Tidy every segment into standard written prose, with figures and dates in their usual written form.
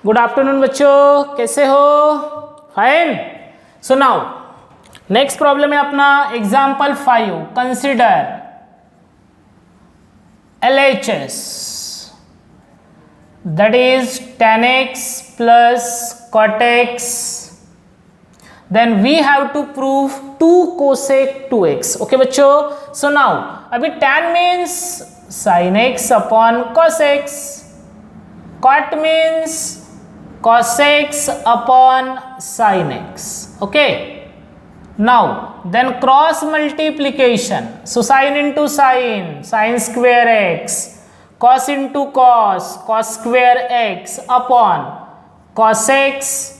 Good afternoon बच्चों, कैसे हो? Fine. So now next problem है अपना example 5। Consider LHS, that is tan x plus cot x. Then we have to prove 2 cosec 2x. Okay बच्चों, so now अभी tan means sin x upon cos x, cot means cos x upon sin x. Okay, now then cross multiplication, so sin into sin, sin square x, cos into cos, cos square x upon cos x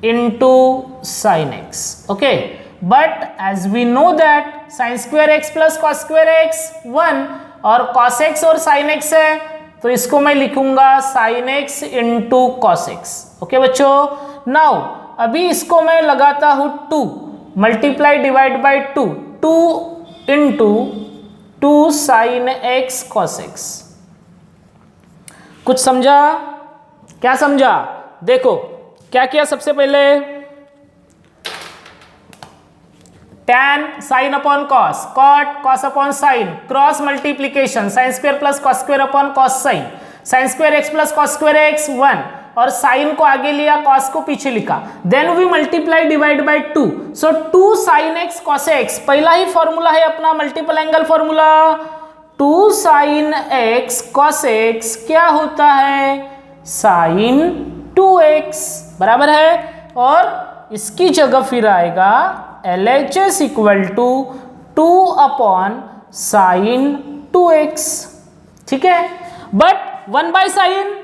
into sin x. Okay, but as we know that sin square x plus cos square x 1 और cos x और sin x है, तो इसको मैं लिखूंगा sin x into cos x. Okay बच्चों, now अभी इसको मैं लगाता हूं 2 multiply divide by 2 into 2 sin x cos x. कुछ समझा? क्या समझा? देखो क्या किया सबसे पहले, tan sin upon cos, cot cos upon sin, cross multiplication sin square plus cos square upon cos sin, sin square x plus cos square x 1 और sin को आगे लिया, cos को पीछे लिखा, then we multiply divide by 2, so 2 sin x cos x, पहला ही formula है अपना multiple angle formula, 2 sin x cos x क्या होता है, sin 2x बराबर है, और इसकी जगह फिर आएगा LHS equal to 2 upon sine 2x. ठीक है, but 1 by sine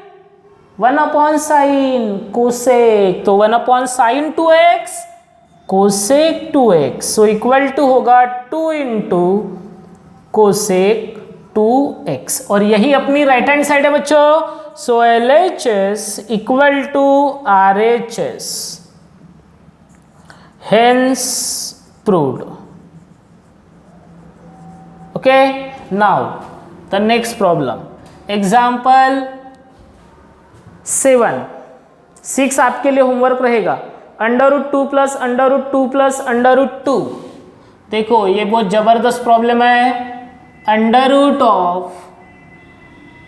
1 upon sine cosec, तो 1 upon sine 2x cosec 2x, so equal to होगा 2 इंटू कोसेक 2x, और यही अपनी राइट हैंड साइड है बच्चों. So LHS equal to RHS, hence proved. Okay, now the next problem, example 7. 6 आपके लिए homework रहेगा. √2 प्लस √2 प्लस √2. देखो ये बहुत जबरदस्त प्रॉब्लम है. √ Of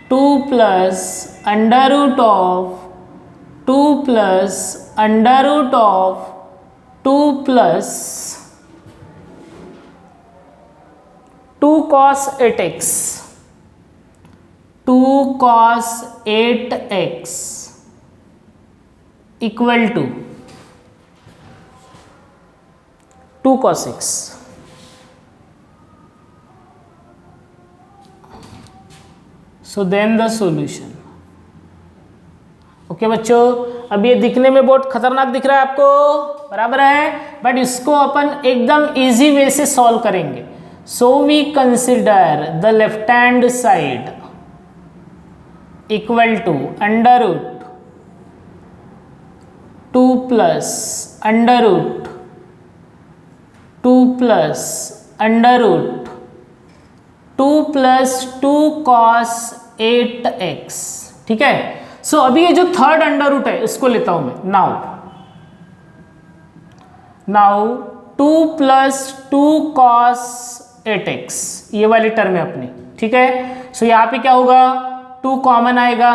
2 plus √ of 2 plus √ of 2 plus 2 cos 8x, 2 cos 8x equal to 2 cos x. So then the solution. Okay बच्चों, अब ये दिखने में बहुत खतरनाक दिख रहा है आपको, बराबर है, बट इसको अपन एकदम इजी वे से सॉल्व करेंगे. So we consider the left hand side equal to √2 plus √2 plus √2 plus 2 cos 8x. ठीक है, सो अभी ये जो थर्ड √ है इसको लेता हूं मैं. नाउ 2 प्लस 2 cos 8x ये वाली टर्म है अपनी. ठीक है, सो यहाँ पे क्या होगा, 2 कॉमन आएगा.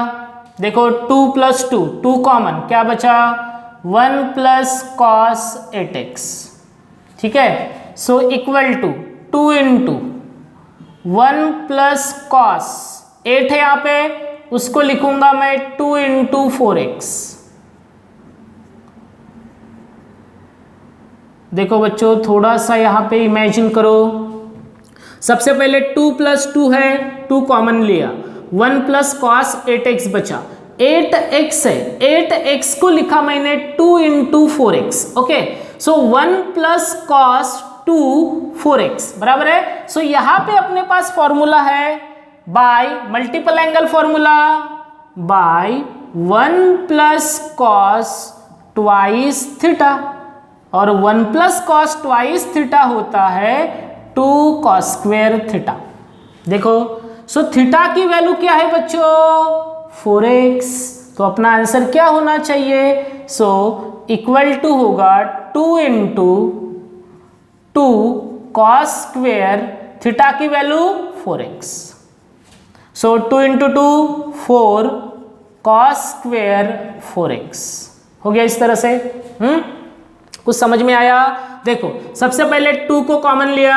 देखो 2 प्लस 2 कॉमन, क्या बचा, 1 प्लस cos 8x. ठीक है, so equal to 2 into 1 plus cos 8 है यहाँ पे, उसको लिखूंगा मैं 2 इंटू 4x. देखो बच्चों थोड़ा सा यहाँ पे इमेजिन करो. सबसे पहले 2 प्लस 2 है, 2 कॉमन लिया, 1 प्लस cos 8x बचा, 8x है, 8x को लिखा मैंने 2 into 4x. Okay, so 1 plus cos 2 4x बराबर है. सो यहां पे अपने पास फॉर्मूला है by multiple angle formula, by 1 plus cos twice theta, और 1 प्लस cos ट्वाइस थीटा होता है 2 cos स्क्वायर थीटा. देखो, सो थीटा की वैल्यू क्या है बच्चों, 4x, तो अपना आंसर क्या होना चाहिए? सो इक्वल टू होगा 2 इंटू 2 कॉस स्क्वेयर थीटा की वैल्यू 4x। सो 2 इंटू 2 4 कॉस स्क्वेयर 4x हो गया इस तरह से। कुछ समझ में आया? देखो सबसे पहले 2 को कॉमन लिया,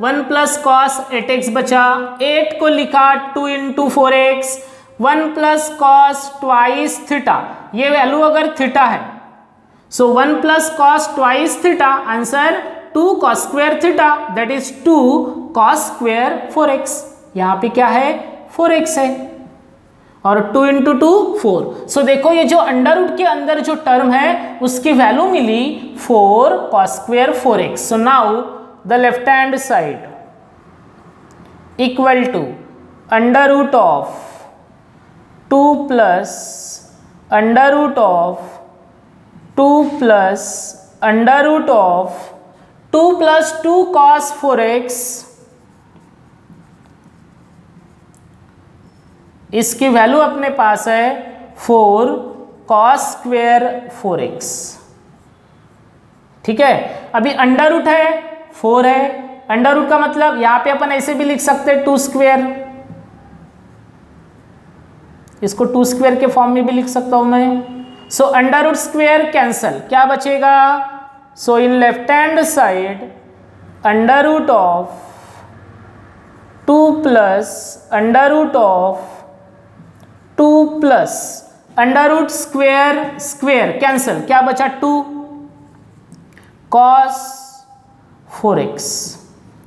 1 प्लस कॉस 8x बचा, 8 को लिखा 2 into 4x, 1 plus cos twice theta, ये वैल्यू अगर थीटा है सो 1 plus cos twice theta, answer 2 cos square theta, that is 2 cos square 4x। यहाँ पे क्या है? 4x है और 2 इंटू 2 4। सो देखो ये जो अंडर रूट के अंदर जो टर्म है उसकी वैल्यू मिली 4 cos square 4x। So now the left hand side equal to under root of 2 plus under root of 2 plus under root of 2 plus 2 cos 4x, इसकी वैल्यू अपने पास है 4 कॉस स्क्वेयर 4x। ठीक है, अभी under root है 4 है, under root का मतलब यहां पे अपन ऐसे भी लिख सकते हैं 2 स्क्वेयर, इसको 2 स्क्वेयर के फॉर्म में भी लिख सकता हूं मैं। So under root square cancel, क्या बचेगा? So in left hand side under root of 2 plus under root of 2 plus under root square square cancel, क्या बचा? 2 कॉस 4x।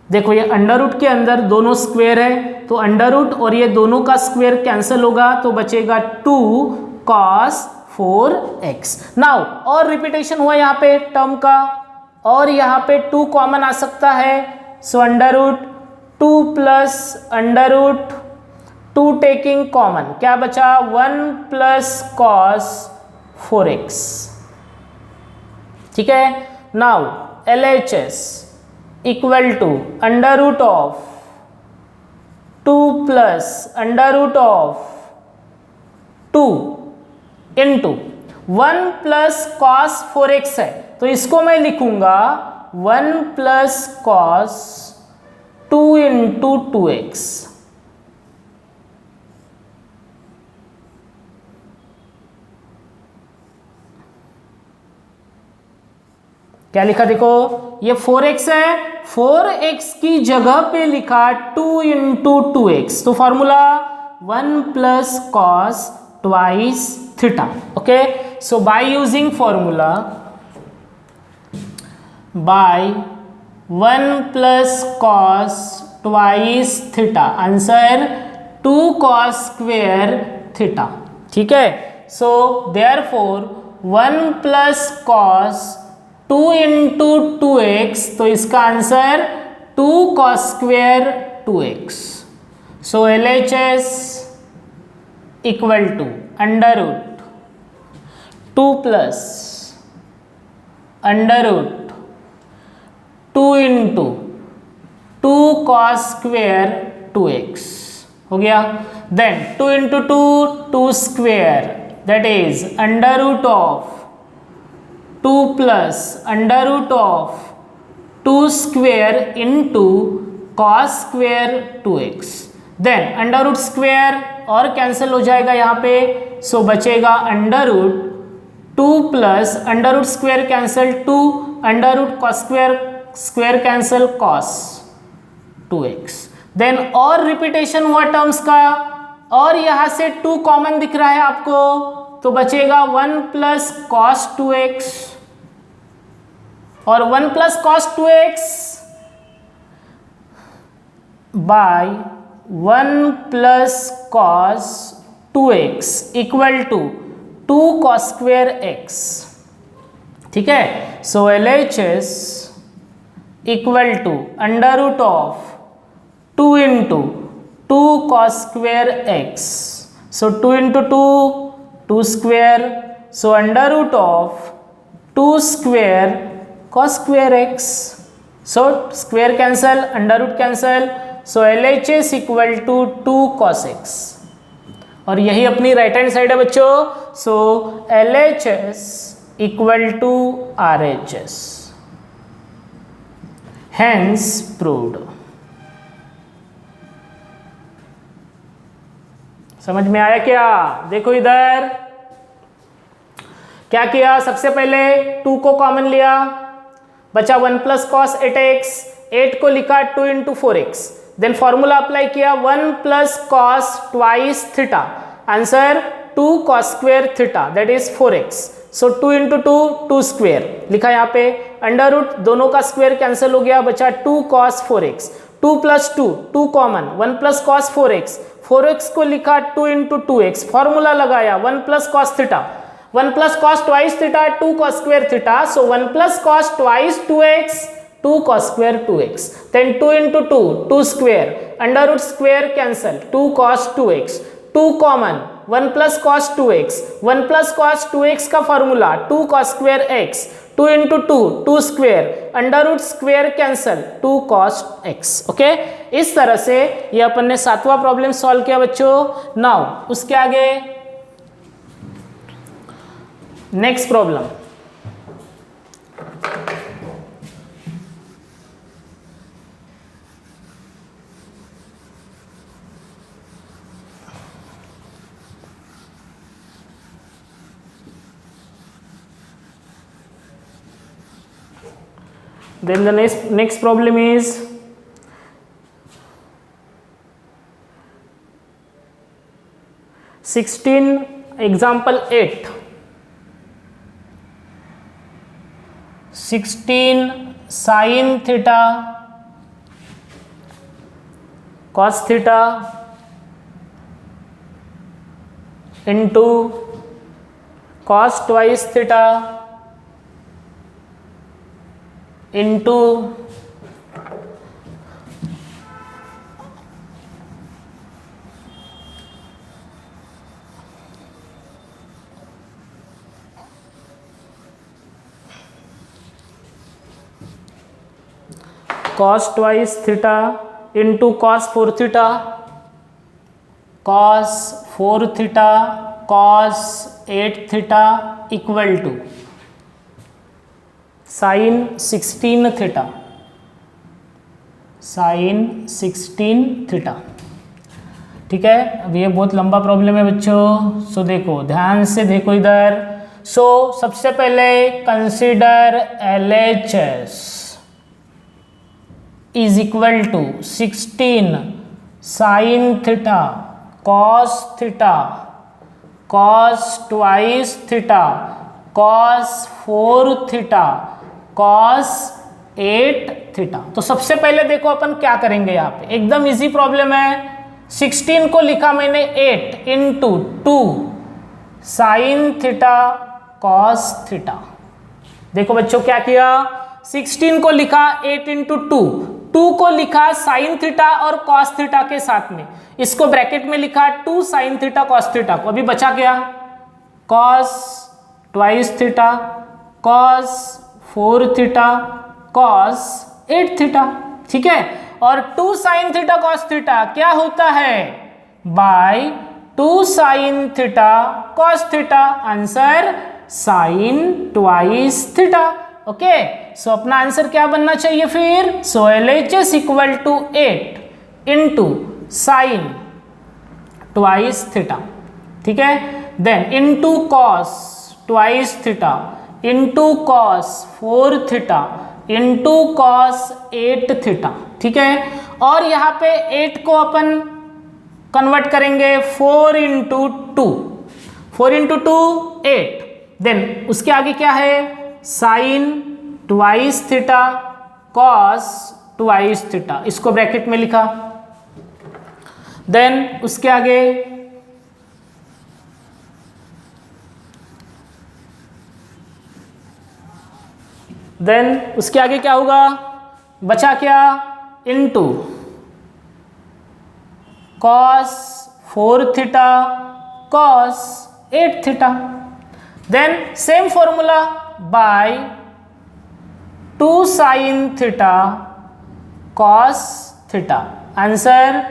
देखो ये अंडर रूट के अंदर दोनों स्क्वेयर है तो अंडर रूट और ये दोनों का स्क्वेयर कैंसिल होगा तो बचेगा 2 कॉस 4x। नाउ और रिपीटेशन हुआ यहाँ पे टर्म का, और यहाँ पे 2 कॉमन आ सकता है। So under root 2 plus under root 2 taking common, क्या बचा? 1 प्लस कॉस 4x। ठीक है, now LHS equal to under root of 2 plus under root of 2 into 1 plus cos 4x है तो इसको मैं लिखूंगा 1 प्लस कॉस 2 इंटू 2x। क्या लिखा? देखो ये 4x है, 4x की जगह पे लिखा 2 इंटू 2x, तो formula 1 plus cos twice theta. Okay, so by using formula by 1 plus cos twice theta, answer 2 cos square theta. ठीक है, so therefore 1 plus cos 2 into 2x, तो इसका answer 2 cos square 2x। So LHS equal to under root 2 plus under root 2 into 2 cos square 2x हो गया। Then 2 into 2 2 square, that is under root of 2 plus under root of 2 square into cos square 2x। Then under root square और cancel हो जाएगा यहाँ पे, so बचेगा under root 2 plus under root square cancel 2, under root cos square square cancel cos 2x। Then और repetition हुआ terms का, और यहाँ से 2 कॉमन दिख रहा है आपको तो बचेगा 1 प्लस कॉस 2x, और 1 plus cos 2x by 1 plus cos 2x equal to 2 cos square x। ठीक है, so LHS equal to under root of 2 into 2 cos square x। So 2 into 2 2 square, so under root of 2 square cos square x, so square cancel, under root cancel, so LHS equal to 2 cos x। और यही अपनी right hand side है बच्चों। So LHS equal to RHS, hence proved. समझ में आया क्या? देखो इधर क्या किया, सबसे पहले 2 को कॉमन लिया, बचा 1 प्लस कॉस 8x, 8 को लिखा 2 into 4x, then formula apply किया 1 plus cos twice theta, answer 2 cos square theta that is 4x। So 2 into 2 2 square लिखा यहाँ पे, अंडर रूट दोनों का स्क्वेयर कैंसिल हो गया, बचा 2 cos 4x, 2 plus 2 2 common, 1 plus cos 4x, 4x को लिखा 2 इंटू 2x, फॉर्मूला लगाया 1 plus cos theta, 1 plus cos twice theta 2 cos square theta, so 1 plus cos twice 2x 2 cos square 2x, then 2 into 2 2 square, under root square cancel 2 cos 2x, 2 common 1 plus cos 2x, 1 plus cos 2x का formula 2 cos square x, 2 into 2 2 square, under root square cancel 2 cos x। Okay, इस तरह से ये अपन ने 7वां problem solve किया बच्चों। Now उसके आगे next problem, then the next problem is example 8, 16 sin theta cos theta into cos twice theta into cos twice theta into cos 4 theta, cos 4 theta cos 8 theta equal to sin 16 theta, sin 16 theta। ठीक है, अब ये बहुत लंबा problem है बच्चों, सो देखो ध्यान से देखो इधर। सो सबसे पहले consider LHS is equal to 16 sin theta cos theta cos twice theta cos 4 theta cos 8 theta. तो सबसे पहले देखो अपन क्या करेंगे, यहाँ पे एकदम इजी प्रॉब्लम है। 16 को लिखा मैंने 8 into 2 sine theta cos theta. देखो बच्चों क्या किया, 16 को लिखा 8 इंटू 2, 2 को लिखा साइन थीटा और कॉस थीटा के साथ में, इसको ब्रैकेट में लिखा 2 साइन थीटा कॉस थीटा को, अभी बचा क्या cos twice theta cos 4 theta cos 8 theta. ठीक है, और 2 साइन थीटा कॉस थीटा क्या होता है, by 2 sine theta cos theta, answer sine twice theta. Okay, so अपना आंसर क्या बनना चाहिए फिर, so LHS equal to 8 into sine twice theta. ठीक है, then into cos twice theta into cos 4 theta into cos 8 theta. ठीक है, और यहाँ पे 8 को अपन कन्वर्ट करेंगे 4 इंटू 2, 4 इंटू 2 8, देन उसके आगे क्या है sine twice theta cos twice theta, इसको ब्रैकेट में लिखा, देन उसके आगे क्या होगा, बचा क्या into cos 4 theta cos 8 theta, then same formula by 2 sine theta cos theta, answer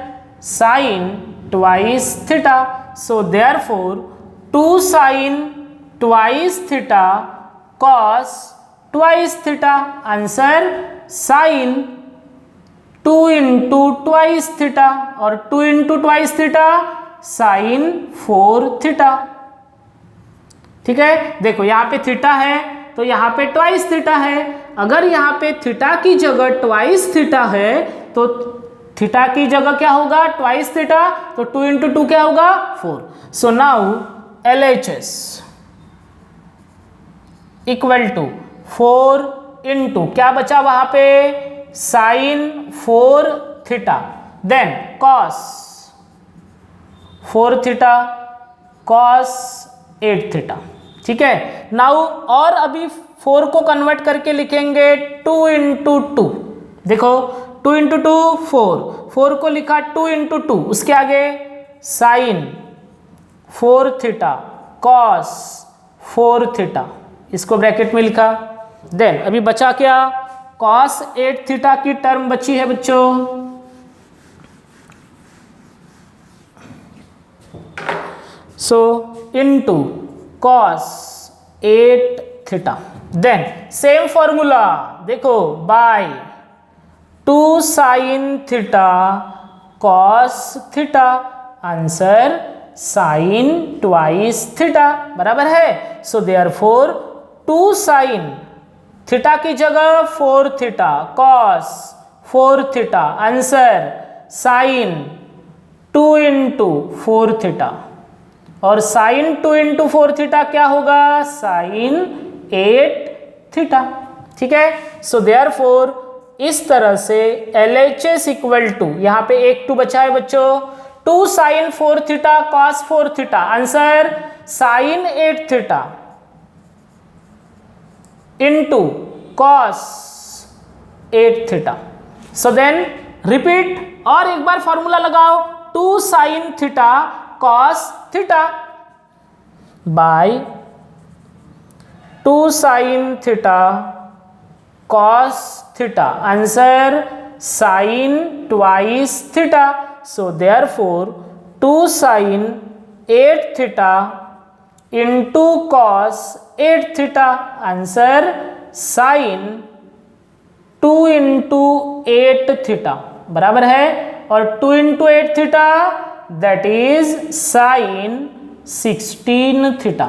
sine twice theta. So therefore 2 sin twice theta cos twice theta. Answer sin 2 into twice theta और 2 into twice theta sin 4 theta. ठीक है, देखो यहाँ पे theta है तो यहाँ पे ट्वाइस थीटा है. अगर यहाँ पे थीटा की जगह ट्वाइस थीटा है तो थीटा की जगह क्या होगा, ट्वाइस थीटा, तो 2 इंटू 2 क्या होगा, 4. So now LHS equal to 4 into क्या बचा वहां पे, sine 4 theta, then cos 4 theta cos 8 theta. ठीक है, नाउ और अभी 4 को कन्वर्ट करके लिखेंगे 2 इंटू 2. देखो 2 इंटू 2 4 को लिखा 2 इंटू 2, उसके आगे साइन 4 थीटा कॉस 4 थीटा, इसको ब्रैकेट में लिखा. देन अभी बचा क्या, कॉस 8 थीटा की टर्म बची है बच्चों. So into cos 8 theta. Then same formula देखो, by 2 sine theta cos theta. Answer sine twice theta बराबर है. सो देयरफॉर 2 साइन थीटा की जगह 4 theta cos 4 theta. Answer sign 2 into 4 theta और साइन 2 इंटू 4 थीटा क्या होगा, साइन 8 थीटा. ठीक है, सो देयरफॉर इस तरह से LHS इक्वल टू, यहाँ पे एक 2 बचा है बच्चों, 2 sine 4 theta cos 4 theta. Answer sine 8 theta into cos 8 theta. So then repeat और एक बार फॉर्मूला लगाओ, 2 sine theta cos theta by 2 sin theta cos theta. Answer sin twice theta. So therefore 2 sin 8 theta into cos 8 theta. Answer sin 2 into 8 theta बराबर है, और 2 into 8 theta that is sin 16 theta.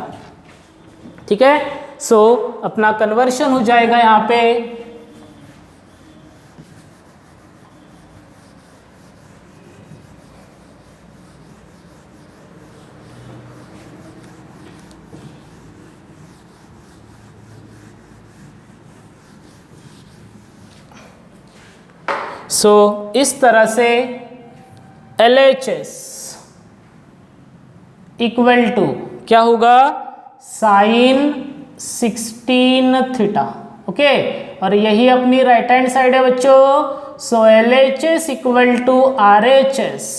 ठीक है, सो अपना conversion हो जाएगा यहाँ पे. सो इस तरह से LHS इक्वल टू क्या होगा, साइन 16 थीटा. ओके, और यही अपनी राइट हैंड साइड है बच्चों. So LHS equal to RHS,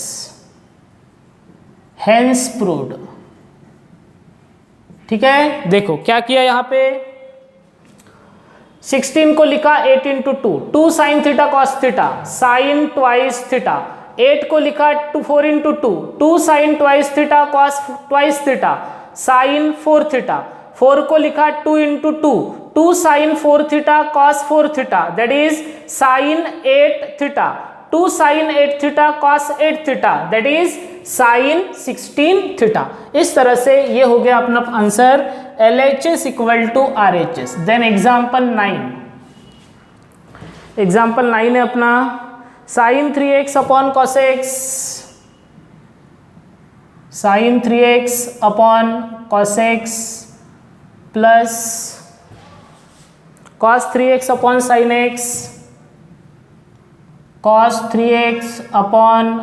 hence proved. ठीक है, देखो क्या किया यहाँ पे, 16 को लिखा 8 into 2, 2 sine theta cos theta, sine twice theta. 8 को लिखा 4 into 2, 2 sine twice theta cos twice theta, sine 4 theta. 4 को लिखा 2 into 2, 2 sine 4 theta cos 4 theta, that is sine 8 theta. 2 sine 8 theta cos 8 theta, that is sine 16 theta. इस तरह से ये हो गया अपना answer, LHS equal to RHS. Then example 9. Example 9 है अपना, sine 3x upon cos x, sine 3x upon cos x plus cos 3x upon sine x, cos 3x upon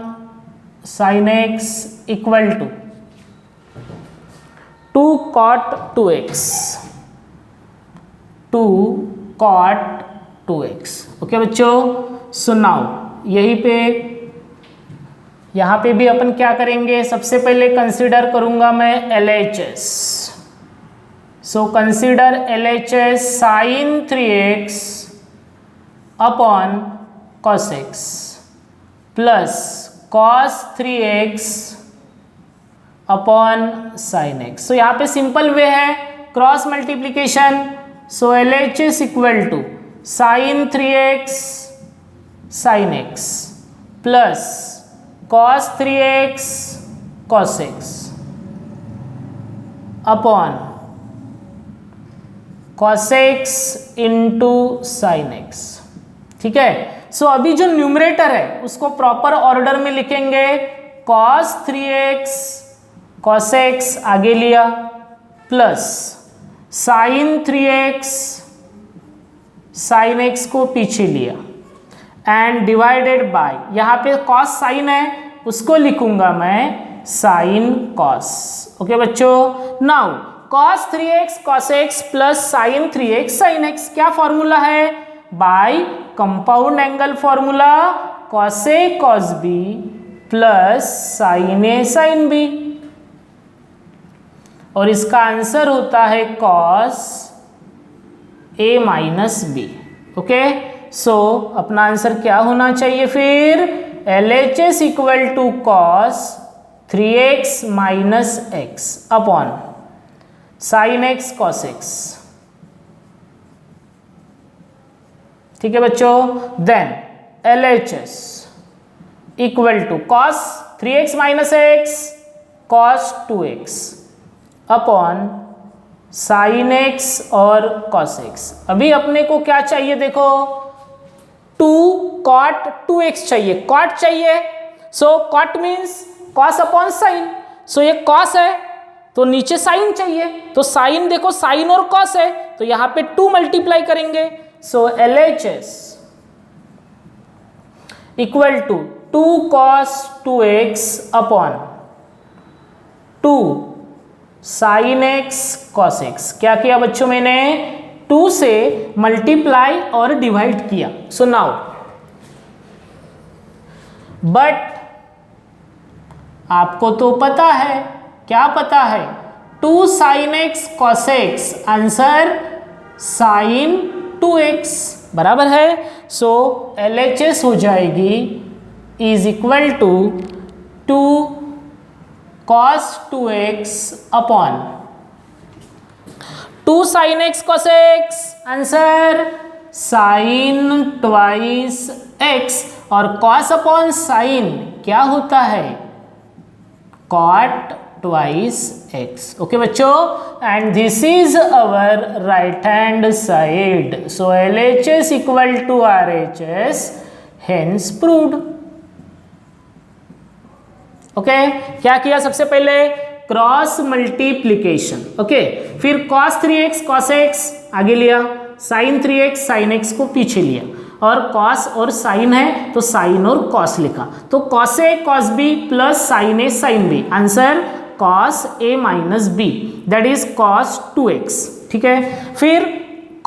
sine x equal to 2 cot 2x, 2 cot 2x. Okay बच्चों, so now यहीं पे यहाँ पे भी अपन क्या करेंगे, सबसे पहले कंसीडर करूंगा मैं LHS. So consider LHS sine 3x upon cos x plus cos 3x upon sine x. So यहाँ पे सिंपल वे है cross multiplication. So LHS equal to sine 3x sine x plus cos 3x cos x upon cos x into sine x. ठीक है, सो अभी जो numerator है उसको proper order में लिखेंगे। cos 3x cos x आगे लिया plus sine 3x sine x को पीछे लिया एंड डिवाइडेड बाय, यहाँ पे cos साइन है उसको लिखूंगा मैं साइन cos। ओके बच्चों, now cos 3x cos x plus sine 3x sine x क्या फॉर्मूला है? By compound angle formula cos a cos b plus sine a sine b, और इसका आंसर होता है cos a minus b। Okay, so अपना answer क्या होना चाहिए फिर? LHS equal to cos 3x minus x upon sine x cos x। ठीक है बच्चों, then LHS equal to cos 3x minus x cos 2x upon sine x और cos x। अभी अपने को क्या चाहिए देखो, 2 cot 2x चाहिए, cot चाहिए। सो cot means cos upon sine. सो ये cos है तो नीचे साइन चाहिए, तो साइन देखो साइन और cos है तो यहाँ पे 2 मल्टीप्लाई करेंगे। So LHS equal to 2 cos 2x upon 2 sine x cos x। क्या किया बच्चों, मैंने 2 से मल्टीप्लाई और डिवाइड किया। सो नाउ बट आपको तो पता है, क्या पता है? 2 sine x cos x, answer sine 2x बराबर है। सो LHS हो जाएगी is equal to 2 cos 2x upon 2 sine x cos x, answer sine twice x, और cos अपॉन साइन क्या होता है? cot twice x। ओके बच्चों, and this is our right hand side. So LHS equal to RHS, hence proved. Okay, क्या किया सबसे पहले? Cross multiplication. Okay, फिर cos 3x cos x आगे लिया, साइन 3x साइन x को पीछे लिया, और cos और साइन है तो साइन और cos लिखा, तो cos a cos b plus sine a sine b, answer cos a minus b, that is cos 2x। ठीक है, फिर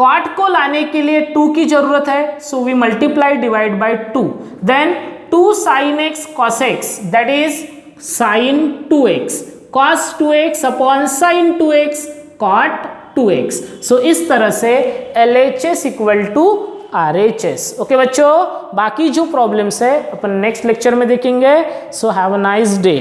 cot को लाने के लिए 2 की जरूरत है, so we multiply divide by 2, then 2 sine x cos x that is sine 2x, cos 2x upon sine 2x cot 2x। So इस तरह से LHS equal to RHS। Okay बच्चों, बाकी जो प्रॉब्लम्स है अपन नेक्स्ट लेक्चर में देखेंगे। So have a nice day.